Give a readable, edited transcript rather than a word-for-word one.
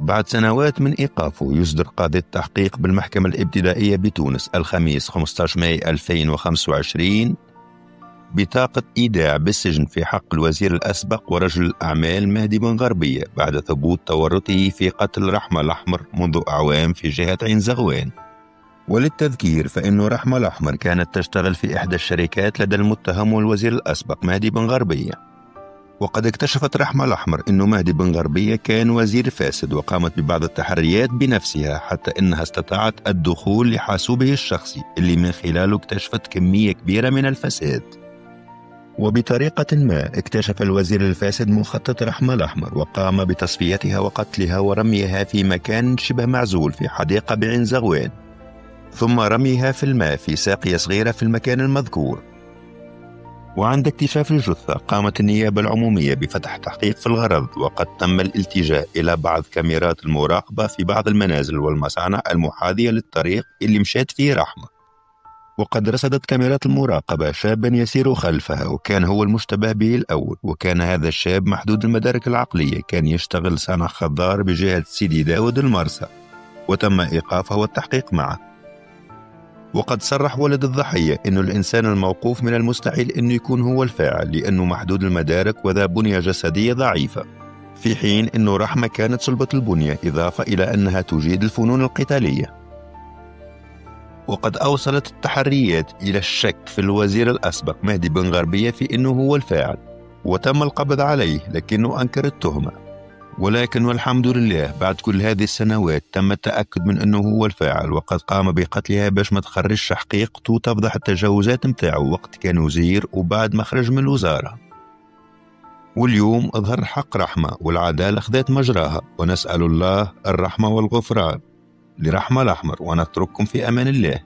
بعد سنوات من إيقافه يصدر قاضي التحقيق بالمحكمة الابتدائية بتونس الخميس 15 ماي 2025 بطاقة إيداع بالسجن في حق الوزير الأسبق ورجل الأعمال مهدي بن غربية بعد ثبوت تورطه في قتل رحمة الأحمر منذ أعوام في جهة عين زغوان. وللتذكير فإن رحمة الأحمر كانت تشتغل في إحدى الشركات لدى المتهم والوزير الأسبق مهدي بن غربية. وقد اكتشفت رحمة الأحمر أن مهدي بن غربية كان وزير فاسد، وقامت ببعض التحريات بنفسها حتى أنها استطاعت الدخول لحاسوبه الشخصي اللي من خلاله اكتشفت كمية كبيرة من الفساد. وبطريقة ما اكتشف الوزير الفاسد مخطط رحمة الأحمر وقام بتصفيتها وقتلها ورميها في مكان شبه معزول في حديقة بعين زغوان، ثم رميها في الماء في ساقية صغيرة في المكان المذكور. وعند اكتشاف الجثة قامت النيابة العمومية بفتح تحقيق في الغرض، وقد تم الالتجاء إلى بعض كاميرات المراقبة في بعض المنازل والمصانع المحاذية للطريق اللي مشات فيه رحمة. وقد رصدت كاميرات المراقبة شابا يسير خلفها وكان هو المشتبه به الأول، وكان هذا الشاب محدود المدارك العقلية، كان يشتغل صانع خضار بجهة سيدي داود المرسى، وتم إيقافه والتحقيق معه. وقد صرح ولد الضحية أنه الإنسان الموقوف من المستحيل أنه يكون هو الفاعل لأنه محدود المدارك وذا بنية جسدية ضعيفة، في حين أنه رحمة كانت صلبة البنية إضافة إلى أنها تجيد الفنون القتالية. وقد أوصلت التحريات إلى الشك في الوزير الأسبق مهدي بن غربية في أنه هو الفاعل، وتم القبض عليه لكنه أنكر التهمة. ولكن والحمد لله بعد كل هذه السنوات تم التأكد من أنه هو الفاعل، وقد قام بقتلها باش ما تخرجش حقيقته وتفضح التجاوزات متاعه وقت كان وزير وبعد ما خرج من الوزارة. واليوم أظهر حق رحمة والعدالة خذت مجراها، ونسأل الله الرحمة والغفران لرحمة الأحمر، ونترككم في أمان الله.